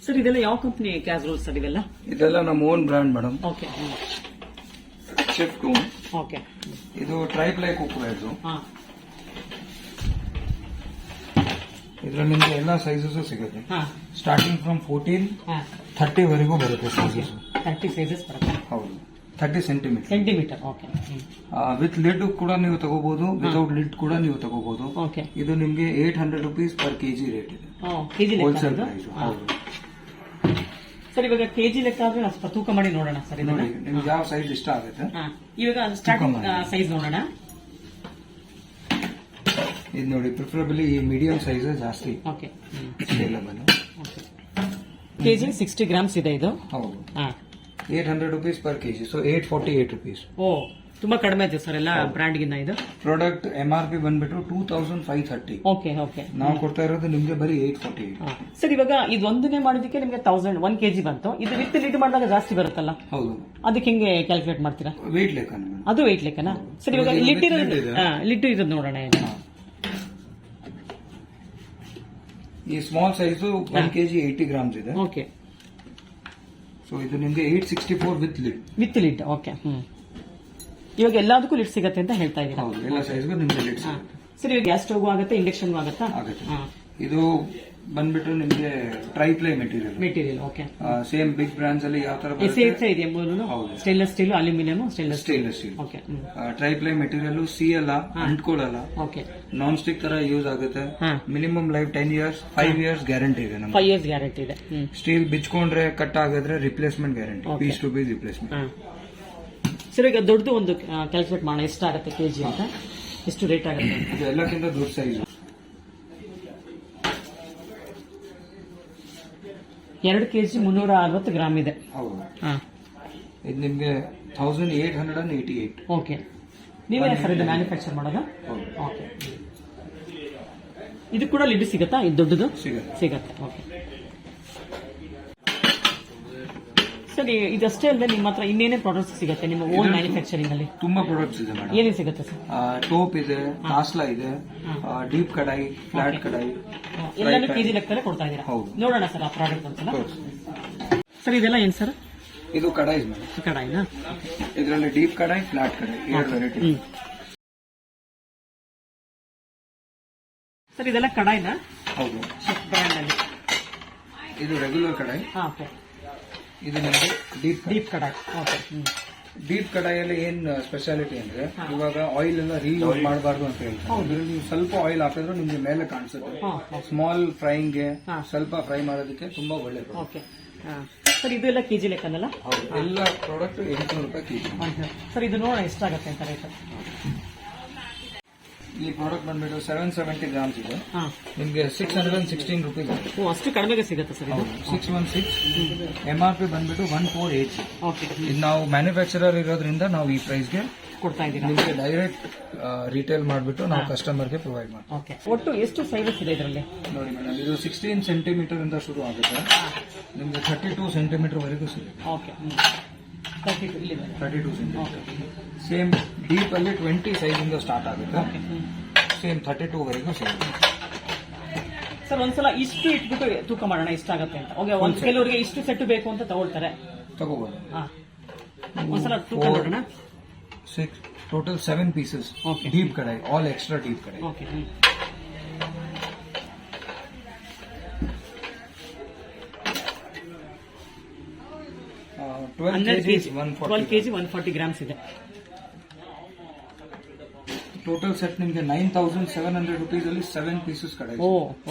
Sir ಇದೆಲ್ಲ ಯಾವ company casserole sir ಇವೆಲ್ಲ? ಇದೆಲ್ಲ ನಮ್ಮ own brand madam. Okay chef tune. Okay ಇದು ಟ್ರೈಪ್ಲೈ ಕುಕ್ವೇರ್. ಇದ್ರಲ್ಲಿ ನಿಮ್ಗೆ ಎಲ್ಲ ಸೈಜಸ್ ಸಿಗುತ್ತೆ. ಸ್ಟಾರ್ಟಿಂಗ್ ಫ್ರಮ್ 14 30 ವರೆಗೂ ಬರುತ್ತೆ ಸೈಜಸ್. 30 ಸೈಜಸ್ ಬರುತ್ತೆ. ಹೌದು, 30 ಸೆಂಟಿಮೀಟರ್. ಓಕೆ. ವಿತ್ ಲಿಡ್ ಕೂಡ ನೀವು ತಗೋಬಹುದು, ವಿತೌಟ್ ಲಿಡ್ ಕೂಡ ನೀವು ತಗೋಬಹುದು. ಓಕೆ. ಇದು ನಿಮ್ಗೆ 800 rupees per kg ರೇಟ್ ಇದೆ. Wholesale price. ಹೌದು ಸರ್, ಇವಾಗ ಕೆಜಿ ಲೆಕ್ಕ ಆದ್ರೆ ಸ್ವಲ್ಪ ತೂಕ ಮಾಡಿ ನೋಡೋಣ ಸರ್. ನೋಡಿ ನಿಮ್ಗೆ ಯಾವ ಸೈಜ್ ಇಷ್ಟ ಆಗುತ್ತೆ. ಇವಾಗ ಸ್ಟಾರ್ಟಿಂಗ್ ಸೈಜ್ ನೋಡೋಣ. ಇದು ನೋಡಿ, ಪ್ರಿಫರಬಲಿ ಈ ಮೀಡಿಯಂ ಸೈಜ್ ಜಾಸ್ತಿ ಓಕೆ ಸೇಲಬಲ್. ಕೆಜಿ 60 grams ಇದೆ ಇದು. ಹೌದು. 800 rupees per kg, so 848 rupees. ಓ, ತುಂಬಾ ಕಡಿಮೆ ಇದೆ ಸರ್ ಎಲ್ಲ ಬ್ರ್ಯಾಂಡ್ ಗಿನ್ನ. ಇದು ಪ್ರಾಡಕ್ಟ್ MRP ಬಂದ್ಬಿಟ್ಟು 2530. Okay okay. ನಾವು ಕೊಡ್ತಾ ಇರೋದು ನಿಮ್ಗೆ ಬರೀ 848. ಸರ್, ಇವಾಗ ಇದು ಒಂದನೇ ಮಾಡಿದಕ್ಕೆ ನಿಮ್ಗೆ 1 kg ಬಂತು. ಇದು ವಿತ್ ಲಿಡ್ ಮಾಡಿದಾಗ ಜಾಸ್ತಿ ಬರುತ್ತಲ್ಲ? ಹೌದು. ಅದಕ್ಕೆ ಹೆಂಗೆ ಕ್ಯಾಲ್ಕುಲೇಟ್ ಮಾಡ್ತೀರಾ? ವೆಯ್ಟ್ ಲೆಕ್ಕ. ಅದು ವೆಯ್ಟ್ ಲೆಕ್ಕನಾ? ಸರ್, ಇವಾಗ ಲಿಡ್ ಇರೋದು ನೋಡೋಣ. ಈ ಸ್ಮಾಲ್ ಸೈಜ್ 1 kg 80 grams ಇದೆ. ಓಕೆ. ಸೊ ಇದು ನಿಮ್ಗೆ 864 ವಿತ್ ಲಿಡ್. ಓಕೆ. ಇವಾಗ ಎಲ್ಲದಕ್ಕೂ ಲಿಡ್ ಸಿಗತ್ತೆ ಅಂತ ಹೇಳ್ತಾ ಇದ್ದೀರಾ? ಹೌದು, ಎಲ್ಲ ಸೈಜ್ಗೂ ನಿಮ್ಗೆ ಲಿಡ್ ಸಿಗುತ್ತೆ. ಸರ್, ಇವಾಗ ಗ್ಯಾಸ್ ಸ್ಟವ್ ಆಗುತ್ತೆ, ಇಂಡಕ್ಷನ್ ಆಗುತ್ತಾ? ಆಗುತ್ತೆ. ಇದು ಬಂದ್ಬಿಟ್ಟು ನಿಮ್ಗೆ tri ply material. Okay. Same big brands ಅಲ್ಲಿ ಯಾವ ತರ ಇದೆ stainless steel, aluminium, stainless steel. Okay. Tri ply material ಸಿಯಲ್ಲ, ಅಂಟ್ಕೊಳ್ಳಲ್ಲ. ಓಕೆ. ನಾನ್ ಸ್ಟಿಕ್ ತರ ಯೂಸ್ ಆಗುತ್ತೆ. Minimum life 10 years, 5 years guarantee ಇದೆ. 5 years ಗ್ಯಾರಂಟಿ ಇದೆ. ಸ್ಟೀಲ್ ಬಿಚ್ಕೊಂಡ್ರೆ ಕಟ್ ಆಗಿದ್ರೆ replacement guarantee, piece to piece replacement. Sir, ಈಗ ದೊಡ್ಡದು ಒಂದು ಕ್ಯಾಲ್ಕುಲೇಟ್ ಮಾಡೋಣ, ಎಷ್ಟಾಗುತ್ತೆ ಕೆಜಿ ಅಂತ, ಎಷ್ಟು ರೇಟ್ ಆಗುತ್ತೆ? ಇದು ಎಲ್ಲಕ್ಕಿಂತ ದೊಡ್ಡ ಸೈಜ್ 2 kg 360 ಗ್ರಾಮ್ ಇದೆ. ಹೌದು. ಇದು ನಿಮ್ಗೆ 1888. ಓಕೆ. ನೀವೇ ಸರ್ ಇದು ಮ್ಯಾನುಫ್ಯಾಕ್ಚರ್ ಮಾಡೋದಾ? ಓಕೆ. ಇದು ಕೂಡ ಲಿಡ್ ಸಿಗತ್ತಾ? ಇದು ದೊಡ್ಡದು ಸಿಗತ್ತೆ. ಓಕೆ. ಸರ್, ಇದಷ್ಟೇ ಅಲ್ಲದೆ ನಿಮ್ಮ ಹತ್ರ ಇನ್ನೇನೇ ಪ್ರಾಡಕ್ಟ್ಸ್ ಸಿಗುತ್ತೆ ನಿಮ್ಮ ಓನ್ ಮ್ಯಾನುಫ್ಯಾಕ್ಚರಿಂಗ್ ಅಲ್ಲಿ? ತುಂಬಾ ಪ್ರಾಡಕ್ಟ್ಸ್ ಇದೆ ಮೇಡಮ್. ಏನೇನು ಸಿಗುತ್ತೆ ಸರ್? ಟೋಪ್ ಇದೆ, ಕಾಸ್ಲಾ ಇದೆ, ಡೀಪ್ ಕಡಾಯಿ, ಫ್ಲಾಟ್ ಕಡಾಯಿ, ಎಲ್ಲಾನು ಕೆಜಿ ಲೆಕ್ಕದಲ್ಲೇ ಕೊಡ್ತಾ ಇದ್ದೀರಾ? ಹೌದು. ನೋಡೋಣ ಸರ್ ಆ ಪ್ರಾಡಕ್ಟ್ ಒಂದ್ಸಲ. ಸರ್, ಇದೆಲ್ಲ ಏನ್ ಸರ್? ಇದು ಕಡಾಯಿ ಮೇಡಮ್. ಕಡಾಯಿನಾ? ಇದರಲ್ಲಿ ಡೀಪ್ ಕಡಾಯಿ, ಫ್ಲಾಟ್ ಕಡಾಯಿ, 2 ವೆರೈಟಿ. ಸರ್, ಇದೆಲ್ಲ ಕಡಾಯಿನಾ? ಹೌದು. ಬ್ರ್ಯಾಂಡ್ ಅಲ್ಲಿ ಇದು ರೆಗ್ಯುಲರ್ ಕಡಾಯಿ. ಓಕೆ. ಇದು ನಿಮಗೆ ಡೀಪ್ ಕಡಾಯಿ. ಓಕೆ. ಡೀಪ್ ಕಡಾಯಲ್ಲಿ ಏನ್ ಸ್ಪೆಷಾಲಿಟಿ ಅಂದ್ರೆ, ಇವಾಗ ಆಯಿಲ್ ಎಲ್ಲ ರೀಯೂಸ್ ಮಾಡಬಾರ್ದು ಅಂತ ಹೇಳ್ತಾರೆ. ನೀವು ಸ್ವಲ್ಪ ಆಯಿಲ್ ಹಾಕಿದ್ರೆ ನಿಮ್ಗೆ ಮೇಲೆ ಕಾಣಿಸುತ್ತೆ. ಸ್ಮಾಲ್ ಫ್ರೈಂಗ್ಗೆ ಸ್ವಲ್ಪ ಫ್ರೈ ಮಾಡೋದಕ್ಕೆ ತುಂಬಾ ಒಳ್ಳೇದು. ಓಕೆ. ಸರ್, ಇದು ಎಲ್ಲ ಕೆಜಿ ಲೆಕ್ಕನಲ್ಲ? ಎಲ್ಲ ಪ್ರಾಡಕ್ಟ್ 800 ರೂಪಾಯಿ ಕೆಜಿ. ಸರ್, ಇದು ನೋಡೋಣ ಎಷ್ಟಾಗತ್ತೆ ಅಂತ ರೇಟ್. ಈ ಪ್ರಾಡಕ್ಟ್ ಬಂದ್ಬಿಟ್ಟು 770 grams ಇದೆ. ನಿಮ್ಗೆ 616 rupees. ಅಷ್ಟು ಕಡಿಮೆಗೆ ಸಿಗುತ್ತೆ ಸರ್ ಇದು? 616. MRP ಬಂದ್ಬಿಟ್ಟು 1480. ಓಕೆ. ಇದು ನಾವು ಮ್ಯಾನುಫ್ಯಾಕ್ಚರರ್ ಇರೋದ್ರಿಂದ ನಾವು ಈ ಪ್ರೈಸ್ಗೆ ಕೊಡ್ತಾ ಇದ್ದೀರಾ? ನಿಮಗೆ ಡೈರೆಕ್ಟ್ ರಿಟೇಲ್ ಮಾಡಿಬಿಟ್ಟು ನಾವು ಕಸ್ಟಮರ್ಗೆ ಪ್ರೊವೈಡ್ ಮಾಡ್ತೀವಿ. ಓಕೆ. ಒಟ್ಟು ಎಷ್ಟು ಸೈಜಸ್ ಇದೆ ಇದರಲ್ಲಿ? ನೋಡಿ ಮೇಡಮ್, ಇದು 16 centimeter ಇಂದ ಶುರು ಆಗುತ್ತೆ, ನಿಮ್ಗೆ 32 centimeter ವರೆಗೂ ಸಿಗುತ್ತೆ. ಓಕೆ. 32 centimeter. ಸೇಮ್ ಡೀಪ್ ಅಲ್ಲಿ 20 ಸೈಜ್ ಇಂದ ಸ್ಟಾರ್ಟ್ ಆಗುತ್ತೆ. ಸೇಮ್ 32 ವರೆಗೂ ಸಿಗುತ್ತೆ. ಸರ್, ಒಂದ್ಸಲ ಇಷ್ಟು ಇಟ್ಬಿಟ್ಟು ತೂಕ ಮಾಡೋಣ ಎಷ್ಟಾಗತ್ತೆ ಅಂತ. ಓಕೆ. ಕೆಲವರಿಗೆ ಇಷ್ಟು ಸೆಟ್ ಬೇಕು ಅಂತ ತಗೊಳ್ತಾರೆ, ತಗೋಬಹುದು. ಒಂದ್ಸಲ ತೂಕ ನೋಡೋಣ. 6 total 7 pieces. Deep kadai, all extra deep kadai. Okay. 12 kg 140 grams ಇದೆ. ಟೋಟಲ್ ಸೆಟ್ ನಿಮಗೆ 9700 rupees ಅಲ್ಲಿ 7 pieces ಕಡಾಯಿ.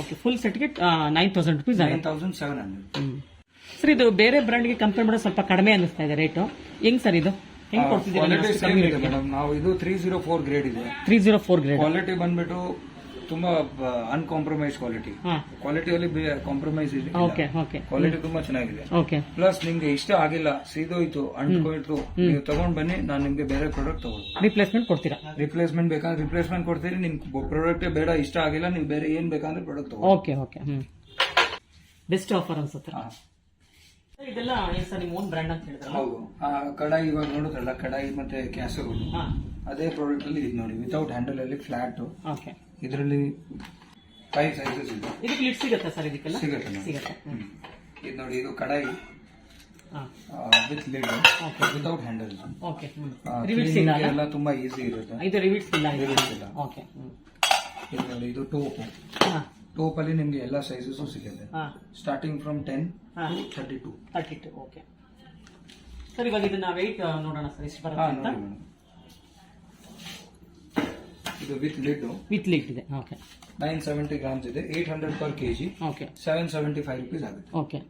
ಓಕೆ. ಫುಲ್ ಸೆಟ್ಗೆ 9000 rupees. 9700. ಸರ್, ಇದು ಬೇರೆ ಬ್ರ್ಯಾಂಡ್ಗೆ ಕಂಪೇರ್ ಮಾಡೋದು ಸ್ವಲ್ಪ ಕಡಿಮೆ ಅನಿಸ್ತಾ ಇದೆ ರೇಟು. ಹೆಂಗ್ ಸರ್ ಇದು? ಹೆಂಗ್ ಕೊಡ್ತಿದ್ದೀರಾ? ನಾವು ಇದು 304 ಗ್ರೇಡ್ ಇದೆ. 304 ಗ್ರೇಡ್. ಕ್ವಾಲಿಟಿ ಬಂದ್ಬಿಟ್ಟು ತುಂಬಾ ಅನ್ಕಾಂಪ್ರಮೈಸ್ ಕ್ವಾಲಿಟಿಯಲ್ಲಿ ಕಾಂಪ್ರಮೈಸ್ ಇದೆ. ಕ್ವಾಲಿಟಿ ತುಂಬಾ ಚೆನ್ನಾಗಿದೆ. ಪ್ಲಸ್ ನಿಮ್ಗೆ ಇಷ್ಟ ಆಗಿಲ್ಲ, ಸೀದೋಯ್ತು, ಅಂಟ್ಕೋಯ್ತು, ನೀವು ತಗೊಂಡ್ ಬನ್ನಿ, ನಾನು ನಿಮ್ಗೆ ಬೇರೆ ಪ್ರಾಡಕ್ಟ್ ತಗೊಳ್ಳಿ. ರಿಪ್ಲೇಸ್ಮೆಂಟ್ ಕೊಡ್ತೀರಾ? ರಿಪ್ಲೇಸ್ಮೆಂಟ್ ಬೇಕಾದ್ರೆ ರಿಪ್ಲೇಸ್ಮೆಂಟ್ ಕೊಡ್ತೀರಿ. ನಿಮ್ ಪ್ರಾಡಕ್ಟ್ ಬೇಡ, ಇಷ್ಟ ಆಗಿಲ್ಲ, ನೀವು ಬೇರೆ ಏನ್ ಬೇಕಂದ್ರೆ ಪ್ರಾಡಕ್ಟ್ ತಗೊಳ್ಳಿ. ಓಕೆ. ಬೆಸ್ಟ್ ಆಫರ್ ಅನ್ಸುತ್ತೆ. ಇದೆಲ್ಲ ಸರ್ ನಿಮ್ಮ ಓನ್ ಬ್ರ್ಯಾಂಡ್ ಅಂತ ಹೇಳಿದ್ರೆ? ಹೌದು. ಕಡಾಯಿ ಇವಾಗ ನೋಡುತ್ತಲ್ಲ, ಕಡಾಯಿ ಮತ್ತೆ ಕ್ಯಾಸರೋಲ್, ಅದೇ ಪ್ರಾಡಕ್ಟ್ ಅಲ್ಲಿ ಇದು ನೋಡಿ, ವಿತೌಟ್ ಹ್ಯಾಂಡಲ್ ಅಲ್ಲಿ ಫ್ಲಾಟ್. ಇದರಲ್ಲಿ 5 ಸೈಜಸ್ ಇದೆ. ಇದಕ್ಕೆ ಲಿಡ್ ಸಿಗುತ್ತೆ ಸರ್? ಇದಕ್ಕೆಲ್ಲ ಸಿಗುತ್ತೆ. ಇದು ನೋಡಿ, ಇದು ಕಡಾಯಿ ಹಾಂ with lid okay without handle. Okay rivets ಇಲ್ಲ ಎಲ್ಲ ತುಂಬಾ ಈಸಿ ಇರುತ್ತೆ. ಇದು ರಿವಿಟ್ಸ್ ಇಲ್ಲ Rivets ಇಲ್ಲ. ಓಕೆ ಇದು ನೋಡಿ, ಇದು ಟೋಪ್. ಹಾಂ ಟೋಪ್ ಅಲ್ಲಿ ನಿಮ್ಗೆ ಎಲ್ಲ ಸೈಜಸ್ ಸಿಗುತ್ತೆ, ಹಾಂ ಸ್ಟಾರ್ಟಿಂಗ್ ಫ್ರಮ್ 10 ಹಾಂ to 32. 32 okay sir. ಇವಾಗ ಇದನ್ನ ವೆಯ್ಟ್ ನೋಡೋಣ ಸರ್ ಎಷ್ಟು ಬರುತ್ತೆ ಹಾ, ಅಂತ. ನೋಡಿ ಮೇಡಮ್, ಇದು ವಿತ್ ಲಿಡ್ ವಿತ್ ಲಿಡ್ ಇದೆ. ಓಕೆ 970 ಗ್ರಾಮ್ಸ್ ಇದೆ, 800 per kg, ಓಕೆ 775 rupees ಆಗುತ್ತೆ. Okay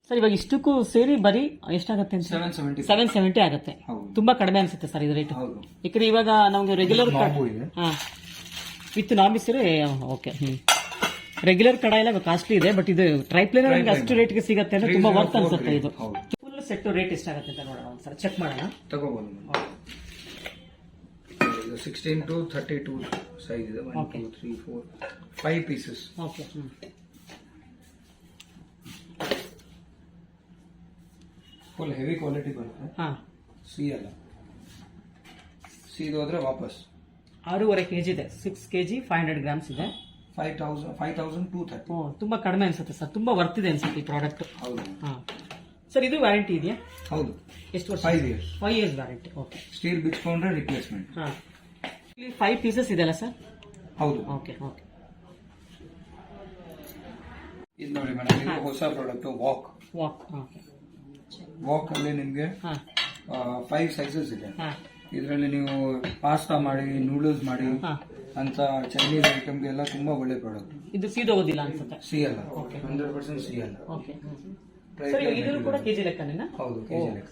sir. ಇವಾಗ ಇಷ್ಟಕ್ಕೂ ಸೇರಿ ಬರೀ ಎಷ್ಟಾಗುತ್ತೆ ಅಂತ? 770. 770 ಆಗುತ್ತೆ. ಹೌದು. ತುಂಬಾ ಕಡಿಮೆ ಅನ್ಸುತ್ತೆ ಸರ್ ಇದು ರೇಟ್. ಹೌದು. ಯಾಕಂದ್ರೆ ಇವಾಗ ನಮ್ಗೆ ರೆಗ್ಯುಲರ್ ನಾಬು ಇದೆ. ಹಾಂ ವಿತ್ ನಾಬಿಸರೆ ಓಕೆ. ರೆಗ್ಯುಲರ್ ಕಡ ಎಲ್ಲ ಕಾಸ್ಟ್ಲಿ ಇದೆ, ಬಟ್ ಇದು ಟ್ರೈಪ್ಲೇನ್ ನಮ್ಗೆ ಅಷ್ಟು ರೇಟ್ಗೆ ಸಿಗುತ್ತೆ ಅಂದ್ರೆ ತುಂಬಾ ವರ್ತ್ ಅನ್ಸುತ್ತೆ. ಇದು ಹೌದು. ಫುಲ್ ಸೆಟ್ ರೇಟ್ ಎಷ್ಟಾಗುತ್ತೆ ಅಂತ ನೋಡೋಣ ಒಂದ್ಸಲ ಚೆಕ್ ಮಾಡೋಣ. ತಗೋಬಹುದು. ಇದು 16 to 32 ಸೈಜ್ ಇದೆ. 1 Okay. 2 3 4 5 pieces. Okay full heavy quality ಬರುತ್ತೆ. ಹಾಂ ಸಿ ಅಲ್ಲ, ಸಿ ಇದು ಹೋದ್ರೆ ವಾಪಸ್ 6.5 kg ಇದೆ. 6 kg 500 ಗ್ರಾಮ್ಸ್ ಇದೆ. 5,230. ಓ ತುಂಬಾ ಕಡಿಮೆ ಅನ್ಸುತ್ತೆ ಸರ್. ತುಂಬಾ ವರ್ತ್ ಇದೆ ಅನ್ಸುತ್ತೆ ಈ ಪ್ರಾಡಕ್ಟ್. ಹೌದು. ಹಾಂ ಸರ್. ಇದು ವ್ಯಾರಂಟಿ ಇದೆಯಾ? ಹೌದು, ಎಷ್ಟು ವರ್ಷ? 5 years. 5 years warranty. Okay. Steel ಬಿಚ್ಕೊಂಡ್ರೆ ರಿಪ್ಲೇಸ್ಮೆಂಟ್. ಹಾಂ ಇಲ್ಲಿ 5 ಪೀಸಸ್ ಇದೆಲ್ಲ ಸರ್? ಹೌದು. Okay okay. ಇದು ನೋಡಿ ಮೇಡಮ್, ಇದು ಹೊಸ product wok. Wok okay. Wok ಅಲ್ಲಿ ನಿಮ್ಗೆ ಹಾಂ 5 ಸೈಜಸ್ ಇದೆ. ಹಾಂ ಇದರಲ್ಲಿ ನೀವು ಪಾಸ್ತಾ ಮಾಡಿ, ನೂಡಲ್ಸ್ ಮಾಡಿ ಹಾಂ ಅಂತ ಚೈನೀಸ್ ಐಟಮ್ಗೆ ಎಲ್ಲ ತುಂಬಾ ಒಳ್ಳೆ ಪ್ರಾಡಕ್ಟ್. ಇದು ಸೀದೋಗೋದಿಲ್ಲ ಅನ್ಸುತ್ತೆ. ಸಿ ಅಲ್ಲ, 100% ಸಿ ಅಲ್ಲ. Okay sir. ಇದು ಕೂಡ ಕೆಜಿ ಲೆಕ್ಕನೇನಾ? ಹೌದು, ಕೆಜಿ ಲೆಕ್ಕ.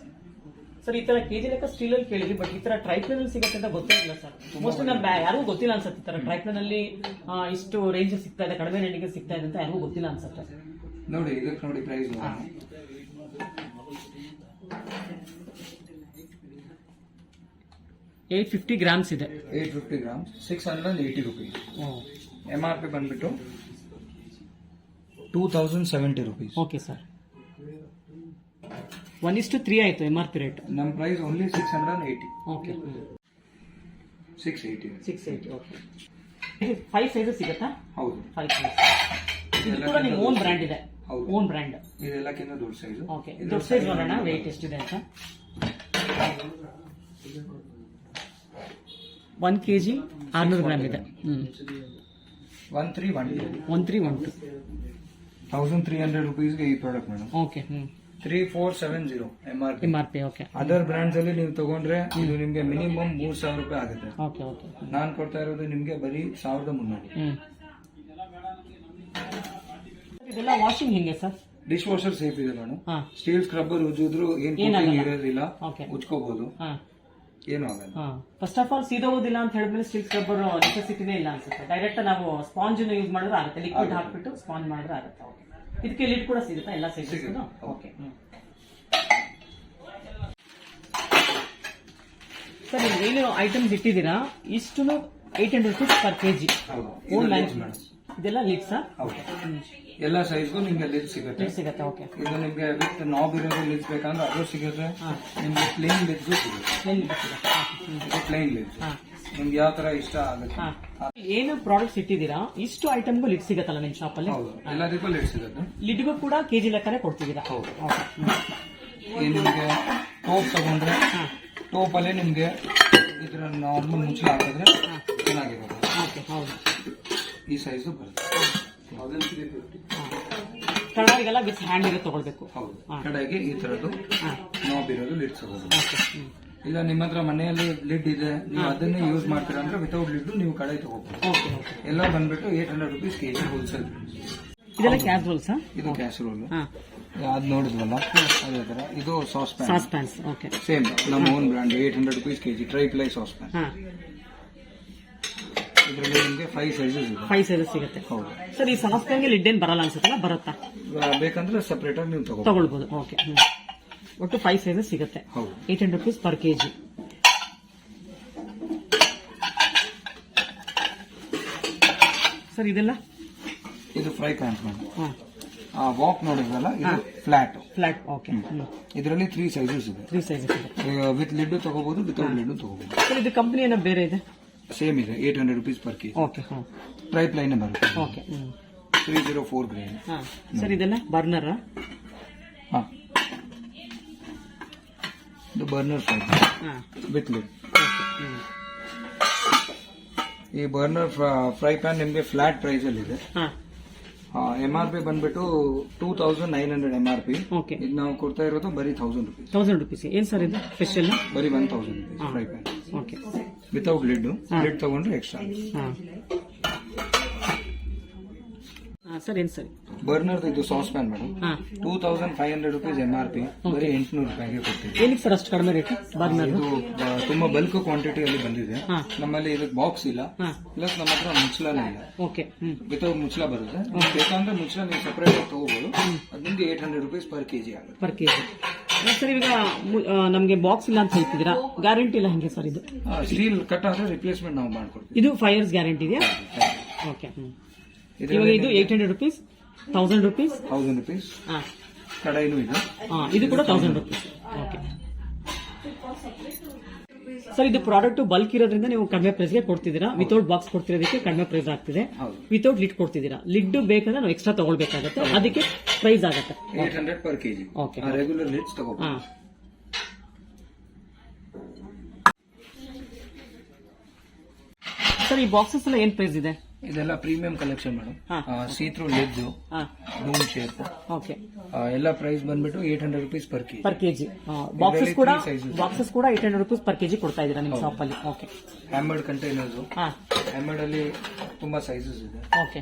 ಸರ್ ಈ ತರ ಕೆಜಿ ಲೆಕ್ಕ ಸ್ಟೀಲ್ ಅಲ್ಲಿ ಕೇಳಿದ್ವಿ, ಬಟ್ ಈ ತರ ಟ್ರೈಪ್ಲೇನ್ ಅಲ್ಲಿ ಸಿಗುತ್ತೆ ಅಂತ ಗೊತ್ತಿಲ್ಲ ಸರ್. ಮೋಸ್ಟ್ಲಿ ನಮ್ಗೆ ಯಾರಿಗೂ ಗೊತ್ತಿಲ್ಲ ಅನ್ಸುತ್ತೆ. ಈ ತರ ಟ್ರೈಪ್ಲೇನ್ ಅಲ್ಲಿ ಇಷ್ಟು ರೇಂಜ್ ಸಿಗ್ತಾ ಇದೆ, ಕಡಿಮೆ ರೇಂಜ್ಗೆ ಸಿಗ್ತಾ ಇದೆ ಅಂತ ಯಾರಿಗೂ ಗೊತ್ತಿಲ್ಲ ಅನ್ಸುತ್ತೆ. ನೋಡಿ, ಇದಕ್ಕೆ ನೋಡಿ ಪ್ರೈಸ್. 850 ಗ್ರಾಮ್ಸ್ ಇದೆ. 850 ಗ್ರಾಮ್ಸ್ 680 rupees. MRP ಬಂದ್ಬಿಟ್ಟು 2070 rupees. Okay sir. 1:3 ಆಯ್ತು MRP ರೇಟ್. ನಮ್ಮ ಪ್ರೈಸ್ ಓನ್ಲಿ 680. ಓಕೆ 680. 680 ಓಕೆ. ಇದು 5 ಸೈಜಸ್ ಸಿಗುತ್ತಾ? ಹೌದು. 5 ಸೈಜ್. ಇದು ಕೂಡ ನಿಮ್ಮ ಓನ್ ಬ್ರ್ಯಾಂಡ್ ಇದೆ? ಹೌದು, ಓನ್ ಬ್ರ್ಯಾಂಡ್. ಇದೆಲ್ಲಕ್ಕಿಂತ ದೊಡ್ಡ ಸೈಜ್. ಓಕೆ. ದೊಡ್ಡ ಸೈಜ್ ನೋಡೋಣ ವೆಯ್ಟ್ ಎಷ್ಟಿದೆ ಅಂತ. 1 kg 600 ಗ್ರಾಮ್ ಇದೆ. 1312. 1312. 1300 rupeesಗೆ ಈ product madam. Okay 3470 MRP. MRP okay. Other brands ಅಲ್ಲಿ ನೀವು ತಗೊಂಡ್ರೆ ಇದು ನಿಮ್ಗೆ ಮಿನಿಮಮ್ 3000 ರೂಪಾಯಿ ಆಗುತ್ತೆ. Okay okay. ನಾನ್ ಕೊಡ್ತಾ ಇರೋದು ನಿಮ್ಗೆ ಬರೀ 1300. ಇದೆಲ್ಲ ವಾಷಿಂಗ್ ಹೆಂಗೆ ಸರ್? ಡಿಶ್ ವಾಷರ್ ಸೇಫ್ ಇದೆ ಮೇಡಮ್. ಹಾಂ ಸ್ಟೀಲ್ ಸ್ಕ್ರಬ್ಬರ್ ಉಜ್ಜಿದ್ರು ಏನ್ ಏನಾಗಲ್ಲ. ಇರೋದಿಲ್ಲ, ಓಕೆ. ಉಜ್ಕೋಬಹುದು, ಹಾಂ ಏನು ಆಗಲ್ಲ. ಹಾಂ. ಫಸ್ಟ್ ಆಫ್ ಆಲ್ ಸೀದೋಗೋದಿಲ್ಲ ಅಂತ ಹೇಳಿದ್ಮೇಲೆ ಸ್ಟೀಲ್ ಸ್ಕ್ರಬ್ಬರ್ ನೆಸೆಸಿಟಿನೇ ಇಲ್ಲ ಅನ್ಸುತ್ತೆ. ಡೈರೆಕ್ಟ್ ನಾವು ಸ್ಪಾಂಜ್ ಯೂಸ್ ಮಾಡಿದ್ರೆ ಆಗುತ್ತೆ. ಲಿಕ್ವಿಡ್ ಹಾಕ್ಬಿಟ್ಟು ಸ್ಪಾಂಜ್ ಮಾಡಿದ್ರೆ ಆಗುತ್ತೆ. ಓಕೆ. ಇದಕ್ಕೆ ಲಿಡ್ ಕೂಡ ಸಿಗುತ್ತಾ ಎಲ್ಲ ಸೈಜಸ್? ಸಿಗುತ್ತೆ. Okay sir. ನೀವು ಏನು ಐಟಮ್ಸ್ ಇಟ್ಟಿದ್ದೀರಾ ಇಷ್ಟು 800 rupees per kg. ಹೌದು. ಓನ್ ಇದು ಲೈನ್ಸ್ lids madam. ಇದೆಲ್ಲ ಲಿಡ್ಸಾ? ಹೌದು. ಎಲ್ಲ ಸೈಜ್ಗೂ ನಿಮ್ಗೆ ಲಿಡ್ ಸಿಗುತ್ತೆ. ಲಿಡ್ ಸಿಗುತ್ತೆ. ಓಕೆ. ಇದು ನಿಮ್ಗೆ ವಿತ್ ನಾಬ್ ಇರೋದು ಲಿಡ್ಸ್ ಬೇಕಂದ್ರೆ ಅದು ಸಿಗುತ್ತೆ. ಹಾಂ ನಿಮ್ಗೆ ಪ್ಲೇನ್ ಲಿಡ್ಸ್ ಸಿಗುತ್ತೆ. ಏನು ಸಿಗುತ್ತೆ? ಇದು ಪ್ಲೇನ್ ಲಿಡ್ಸ್. ಹಾಂ ನಿಮ್ಗೆ ಯಾವ ತರ ಇಷ್ಟ ಆಗುತ್ತೆ. ಹಾಂ. ಏನು ಪ್ರಾಡಕ್ಟ್ಸ್ ಇಟ್ಟಿದ್ದೀರಾ ಇಷ್ಟು ಐಟಮ್ಗೂ ಲಿಡ್ ಸಿಗತ್ತಲ್ಲ ನಿಮ್ಮ ಶಾಪಲ್ಲಿ? ಹೌದು, ಎಲ್ಲದಕ್ಕೂ ಲಿಡ್ ಸಿಗುತ್ತೆ. ಲಿಡ್ಗೂ ಕೂಡ ಕೆಜಿ ಲೆಕ್ಕನೇ ಕೊಡ್ತಿದ್ದೀರಾ? ಹೌದು. ಓಕೆ. ಈ ನಿಮ್ಗೆ ಟೋಪ್ ತಗೊಂಡ್ರೆ ಹಾಂ ಟೋಪ್ ಅಲ್ಲೇ ನಿಮ್ಗೆ ಇದ್ರ ನಾರ್ಮಲ್ ಮುಚ್ಚಳ ಹಾಕಿದ್ರೆ ಚೆನ್ನಾಗಿರುತ್ತೆ. ಓಕೆ. ಹೌದು. ಈ ಸೈಜ್ ಬರುತ್ತೆ. ಕಡಾಯಿಗೆಲ್ಲ ವಿತ್ ಹ್ಯಾಂಡ್ ಇರೋ ತಗೊಳ್ಬೇಕು. ಹೌದು. ಹಾಂ. ಕಡೆಗೆ ಈ ತರದ್ದು ಹಾಂ ನಾಬ್ ಇರೋದು ಲಿಡ್ ಸಿಗೋದು. ಓಕೆ. ಇಲ್ಲ ನಿಮ್ಮ ಹತ್ರ ಮನೆಯಲ್ಲಿ ಲಿಡ್ ಇದೆ, ನೀವು ಅದನ್ನೇ ಯೂಸ್ ಮಾಡ್ತೀರಾ ಅಂದ್ರೆ ವಿತೌಟ್ ಲಿಡ್ ನೀವು ಕಡೆ ತಗೋಬಹುದು. Okay okay. ಎಲ್ಲ ಬಂದ್ಬಿಟ್ಟು 800 rupees kg ಹೋಲ್ಸೇಲ್. ಇದೆಲ್ಲ ಕ್ಯಾಸ್ರೋಲ್ಸಾ? ಇದು ಕ್ಯಾಸರೋಲ್. ಹಾಂ ಅದ್ ನೋಡಿದ್ವಲ್ಲ ಅದೇ ತರ. ಇದು sauce pan. Sauce pans. Okay. Same ನಮ್ಮ own brand 800 rupees kg tri ply sauce pan. ಹಾಂ ಇದರಲ್ಲಿ ನಿಮಗೆ 5 ಸೈಜಸ್ ಇದೆ. 5 ಸೈಜಸ್ ಸಿಗುತ್ತೆ. ಹೌದು. ಸರ್ ಈ ಸಾಸ್ ಪ್ಯಾನ್ಗೆ ಲಿಡ್ ಏನು ಬರಲ್ಲ ಅನ್ಸುತ್ತಲ್ಲ? ಬರುತ್ತಾ? ಬೇಕಂದ್ರೆ ಸಪರೇಟ್ ಆಗಿ ನೀವು ತಗೊಳ್ಬೋದು. ಓಕೆ. ಒಟ್ಟು 5 ಸೈಜಸ್ ಸಿಗುತ್ತೆ. ಹೌದು. 800 rupees per kg. ಸರ್ ಇದೆಲ್ಲ ಇದು ಫ್ರೈ ಪ್ಯಾನ್ಸ್ ಮೇಡಮ್. ಹಾಂ ವಾಕ್ ನೋಡಿದ್ರಲ್ಲ ಇದು ಫ್ಲಾಟ್. ಫ್ಲಾಟ್. ಓಕೆ. ಇದರಲ್ಲಿ 3 ಸೈಜಸ್ ಇದೆ. 3 ಸೈಜಸ್ ಇದೆ. ವಿತ್ ಲಿಡ್ ತಗೋಬಹುದು, ವಿತೌಟ್ ಲಿಡ್ ತಗೋಬಹುದು. ಸರ್ ಇದು ಕಂಪನಿ ಏನೋ ಬೇರೆ ಇದೆ? ಸೇಮ್ ಇದೆ 800 rupees per kg. ಓಕೆ. ಹಾಂ ಟ್ರೈ ಪ್ಲೈನ್ ಬರುತ್ತೆ. ಓಕೆ. 304 ಗ್ರೇನ್. ಹಾಂ ಸರ್ ಇದೆಲ್ಲ ಬರ್ನರಾ? ಹಾಂ ಇದು ಬರ್ನರ್ ಹಾಂ ವಿತ್ ಲಿಡ್. ಓಕೆ. ಈ ಬರ್ನರ್ ಫ್ರೈ ಪ್ಯಾನ್ ನಿಮಗೆ ಫ್ಲಾಟ್ ಪ್ರೈಸ್ ಅಲ್ಲಿ ಇದೆ. ಹಾಂ MRP ಬಂದ್ಬಿಟ್ಟು 2900 MRP. ಓಕೆ. ಇದು ನಾವು ಕೊಡ್ತಾ ಇರೋದು ಬರೀ 1000 rupees. 1000 rupees. ಏನು ಸರ್ ಇದು ಸ್ಪೆಷಲ್? ಬರೀ 1000 rupees fry PAN okay. Without lid. Lid ತಗೊಂಡ್ರೆ ಎಕ್ಸ್ಟ್ರಾ. ಹಾಂ ಸರ್ ಏನು ಸರ್? ಬರ್ನರ್ ಇದು ಸಾಸ್ ಪ್ಯಾನ್ ಮೇಡಮ್. ಹಾಂ 2500 rupees MRP. ಬರೀ 800 ರೂಪಾಯಿಗೆ ಕೊಡ್ತೀವಿ. ಏನಕ್ಕೆ ಸರ್ ಅಷ್ಟು ಕಡಿಮೆ ರೇಟ್ ಬರ್ನರ್? ಇದು ತುಂಬಾ ಬಲ್ಕ್ ಕ್ವಾಂಟಿಟಿ ಅಲ್ಲಿ ಬಂದಿದೆ. ಹಾಂ ನಮ್ಮಲ್ಲಿ ಇದಕ್ಕೆ ಬಾಕ್ಸ್ ಇಲ್ಲ, ಹಾಂ ಪ್ಲಸ್ ನಮ್ಮ ಹತ್ರ ಮುಚ್ಚಳನೇ ಇಲ್ಲ. ಓಕೆ. ವಿತೌಟ್ ಮುಚ್ಚಳ ಬರುತ್ತೆ. ಬೇಕಂದ್ರೆ ಮುಚ್ಚಳ ನೀವು ಸಪರೇಟ್ ಆಗಿ ತಗೋಬಹುದು. ಅದು ನಿಮ್ಗೆ 800 rupees per kg ಆಗುತ್ತೆ. Per K G. ಸರ್ ಇವಾಗ ನಮಗೆ ಬಾಕ್ಸ್ ಇಲ್ಲ ಅಂತ ಹೇಳ್ತಿದ್ದೀರಾ, ಗ್ಯಾರಂಟಿ ಇಲ್ಲ ಹೆಂಗೆ ಸರ್ ಇದು? ಸ್ಟೀಲ್ ಕಟ್ ಆದ್ರೆ ರಿಪ್ಲೇಸ್ಮೆಂಟ್ ನಾವು ಮಾಡ್ಕೊಡ್ತೀವಿ. ಇದು 5 years ಗ್ಯಾರಂಟಿ ಇದೆಯಾ? ಓಕೆ. ಇವಾಗ ಇದು 800 rupees, 1000 rupees. 1000 rupees. ಹಾಂ ಕಡಾಯಿನೂ ಇದೆ. ಹಾಂ ಇದು ಕೂಡ 1000 rupees. ಓಕೆ ಸರ್ ಇದು ಪ್ರಾಡಕ್ಟ್ ಬಲ್ಕ್ ಇರೋದ್ರಿಂದ ನೀವು ಕಡಿಮೆ ಪ್ರೈಸ್ಗೆ ಕೊಡ್ತಿದ್ದೀರಾ. ವಿತೌಟ್ ಬಾಕ್ಸ್ ಕೊಡ್ತಿರೋದಕ್ಕೆ ಕಡಿಮೆ ಪ್ರೈಸ್ ಆಗ್ತಿದೆ. ಹೌದು. Without lid ಕೊಡ್ತಿದ್ದೀರಾ. ಲಿಡ್ ಬೇಕಂದ್ರೆ ನಾವು ಎಕ್ಸ್ಟ್ರಾ ತಗೊಳ್ಬೇಕಾಗತ್ತೆ, ಅದಕ್ಕೆ ಪ್ರೈಸ್ ಆಗುತ್ತೆ. 800 per kg. Okay. Regular lids ತಗೋಬಹುದು. ಹಾಂ ಸರ್ ಈ ಬಾಕ್ಸಸ್ ಎಲ್ಲ ಏನ್ ಪ್ರೈಸ್ ಇದೆ? ಇದೆಲ್ಲ ಪ್ರೀಮಿಯಂ ಕಲೆಕ್ಷನ್ ಮೇಡಮ್. ಸೀತ್ರೂ ಲಿಡ್ಸ್, ಹಾಂ ಡೂಮ್ ಶೇಪ್, ಓಕೆ. ಎಲ್ಲ ಪ್ರೈಸ್ ಬಂದ್ಬಿಟ್ಟು 800 rupees per kg. Per KG. Boxes ಕೂಡ 800 rupees per kg ಕೊಡ್ತಾ ಇದ್ದೀರಾ ನಿಮ್ಮ ಶಾಪ್ ಅಲ್ಲಿ? ಓಕೆ. Hammered containers. ಹಾಂ ಹ್ಯಾಮರ್ಡ್ ಅಲ್ಲಿ ತುಂಬಾ ಸೈಜಸ್ ಇದೆ. ಓಕೆ.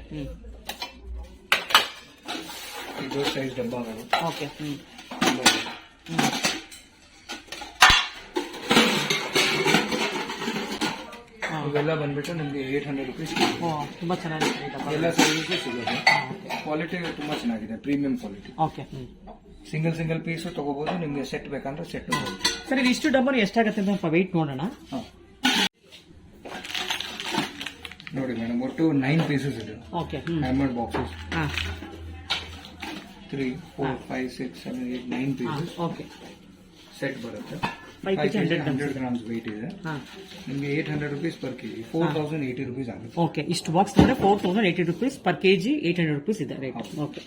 ಇದು ಸೈಜ್ ಡಬ್ಬಗಳು. ಓಕೆ. ಇವೆಲ್ಲ ಬಂದ್ಬಿಟ್ಟು ನಿಮ್ಗೆ 800 rupees. ತುಂಬಾ ಚೆನ್ನಾಗಿದೆ. ಎಲ್ಲ ಸೈಜಸ್ ಸಿಗುತ್ತೆ. ಕ್ವಾಲಿಟಿ ತುಂಬಾ ಚೆನ್ನಾಗಿದೆ, premium quality. Okay. Single piece ತಗೋಬಹುದು. ನಿಮ್ಗೆ ಸೆಟ್ ಬೇಕಂದ್ರೆ ಸೆಟ್. ಸರ್ ಇದು ಇಷ್ಟು ಡಬ್ಬ ಎಷ್ಟಾಗುತ್ತೆ ಅಂತ ವೆಯ್ಟ್ ನೋಡೋಣ. ನೋಡಿ ಮೇಡಮ್, ಒಟ್ಟು 9 ಪೀಸಸ್ ಇದೆ. ಓಕೆ. Hammered boxes. ಹಾಂ 3, 4, 5, 6, 7, 8, 9 ಪೀಸಸ್ ಓಕೆ. ಸೆಟ್ ಬರುತ್ತೆ. 5 kg 100 grams weight ಇದೆ. ಹಾಂ ನಿಮ್ಗೆ 800 rupees per kg, 4080 rupees ಆಗುತ್ತೆ. ಓಕೆ. ಇಷ್ಟು ಬಾಕ್ಸ್ ಅಂದರೆ 4080 rupees per kg, 800 rupees ಇದೆ ರೇಟ್. ಓಕೆ.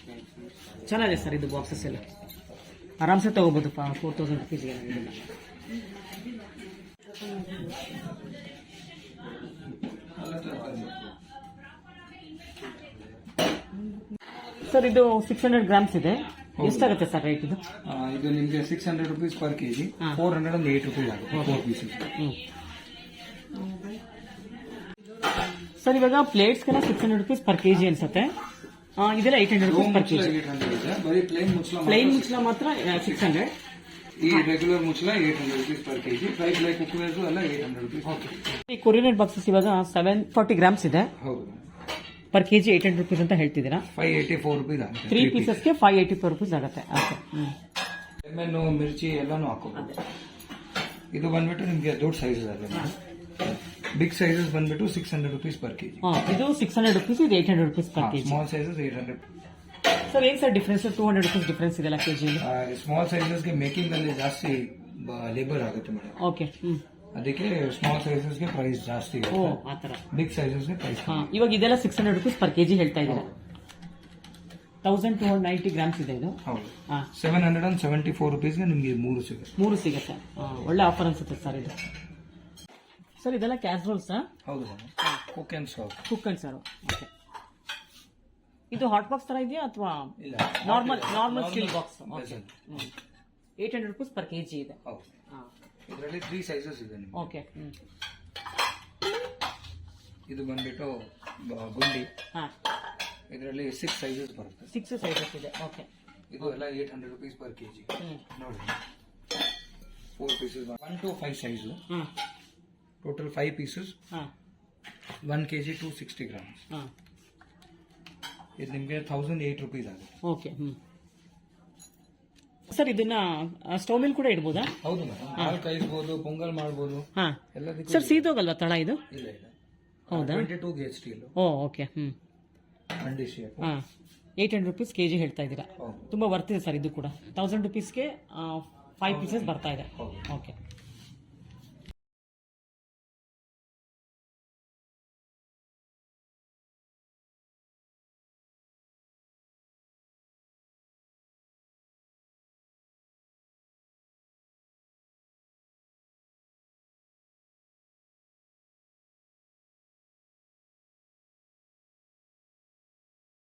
ಚೆನ್ನಾಗಿದೆ ಸರ್ ಇದು ಬಾಕ್ಸಸ್ ಎಲ್ಲ. ಆರಾಮ್ಸೆ ತಗೋಬೋದು 4000 rupeesಗೆ. ಸರ್ ಇದು 600 grams ಇದೆ. ಎಷ್ಟಾಗುತ್ತೆ ಸರ್ ರೇಟ್ ಇದು? ಇದು ನಿಮ್ಗೆ 600 rupees per kg, 408 rupees ಆಗುತ್ತೆ 4 pieces. ಸರ್ ಇವಾಗ ಪ್ಲೇಟ್ಸ್ಗೆಲ್ಲ 600 rupees per kg ಅನ್ಸುತ್ತೆ. ಇದೆಲ್ಲ 800 rupees per kg. 800 ಇದೆ. ಬರೀ ಪ್ಲೇನ್ ಮುಚ್ಚಳ ಮಾತ್ರ 600. ಈ ರೆಗ್ಯುಲರ್ ಮುಚ್ಚಳ 800 rupees per kg. Fry plate cookers ಎಲ್ಲ 800 rupees. ಓಕೆ. ಈ ಕೊರಿಯರ್ ಬಾಕ್ಸಸ್ ಇವಾಗ 740 grams ಇದೆ. ಹೌದು. ಪರ್ ಕೆಜಿ 800 rupees ಅಂತ ಹೇಳ್ತಿದ್ದೀರಾ. 584 rupees ಆಗುತ್ತೆ. 3 ಪೀಸಸ್ಗೆ 584 rupees ಆಗುತ್ತೆ. ಓಕೆ. ಲೆಮನ್, ಮಿರ್ಚಿ ಎಲ್ಲಾನು ಹಾಕೋಬಹುದು. ಇದು ಬಂದ್ಬಿಟ್ಟು ನಿಮ್ಗೆ ದೊಡ್ಡ ಸೈಜಸ್ ಅಲ್ಲ. ಬಿಗ್ ಸೈಜಸ್ ಬಂದ್ಬಿಟ್ಟು 600 rupees per kg. ಇದು 600 rupees, ಇದು 800 rupees per kg. Small sizes 800. Sir ಏನ್ ಸರ್ ಡಿಫ್ರೆನ್ಸ್? 200 rupees ಡಿಫ್ರೆನ್ಸ್ ಇದೆಲ್ಲ ಕೆಜಿ. ಸ್ಮಾಲ್ ಸೈಜಸ್ಗೆ ಮೇಕಿಂಗ್ ಅಲ್ಲಿ ಜಾಸ್ತಿ ಲೇಬರ್ ಆಗುತ್ತೆ ಮೇಡಮ್. ಓಕೆ. ಅದಕ್ಕೆ ಸ್ಮಾಲ್ ಸೈಜಸ್ಗೆ ಪ್ರೈಸ್ ಜಾಸ್ತಿ ಓ ಇರುತ್ತೆ. ಆ ಥರ. ಬಿಗ್ ಸೈಜಸ್ಗೆ ಪ್ರೈಸ್. ಇವಾಗ ಇದೆಲ್ಲ 600 rupees per kg ಹೇಳ್ತಾ ಇದ್ದೀರಾ. 1290 grams ಇದೆ ಇದು. ಹೌದು. ಹಾಂ 774 rupeesಗೆ ನಿಮಗೆ 3 ಸಿಗುತ್ತೆ. 3 ಸಿಗುತ್ತೆ. ಒಳ್ಳೆ ಆಫರ್ ಅನ್ಸುತ್ತೆ ಸರ್ ಇದು. ಸರ್ ಇದೆಲ್ಲ ಕ್ಯಾಸ್ರೋಲ್ಸ್? ಹೌದು madam. Cook and serve. Cook and serve. Okay. ಇದು ಹಾಟ್ ಬಾಕ್ಸ್ ತರ ಇದೆಯಾ ಅಥವಾ ಇಲ್ಲ, normal steel box? Okay. 800 rupees per kg ಇದೆ. ಹೌದು. ಇದರಲ್ಲಿ 3 ಸೈಜಸ್ ಇದೆ ನಿಮಗೆ. ಓಕೆ. ಇದು ಬಂದ್ಬಿಟ್ಟು ಗುಂಡಿ. ಹಾಂ ಇದರಲ್ಲಿ 6 ಸೈಜಸ್ ಬರುತ್ತೆ. 6 ಸೈಜಸ್ ಇದೆ. ಓಕೆ. ಇದು ಎಲ್ಲ 800 rupees per kg. ನೋಡಿ 4 pieces, 1 to 5 size. Total 5 pieces. 1 kg 260 grams. ಇದು ನಿಮಗೆ 1008 rupees ಆಗುತ್ತೆ. ಓಕೆ. ಸರ್ ಇದನ್ನ ಸ್ಟವ್ ಮೇಲೆ ಕೂಡ ಇಡ್ಬೋದಾ? ಹೌದು ಮೇಡಮ್. ಹಾಲು ಕಾಯಿಸ್ಬೋದು, ಪೊಂಗಲ್ ಮಾಡ್ಬೋದು. ಹಾಂ ಎಲ್ಲದಕ್ಕೂ. ಸರ್ ಸೀದೋಗಲ್ವಾ ತಳ ಇದು? ಇಲ್ಲ ಇಲ್ಲ. ಹೌದಾ? 22 gauge ಸ್ಟೀಲ್. ಓ ಓಕೆ. ಮಂಡಿ ಶೇಪ್. 800 rupees kg ಹೇಳ್ತಾ ಇದ್ದೀರಾ. ತುಂಬಾ ವರ್ತಿದೆ ಸರ್ ಇದು ಕೂಡ. 1000 rupeesಗೆ 5 ಪೀಸಸ್ ಬರ್ತಾ ಇದೆ. ಓಕೆ.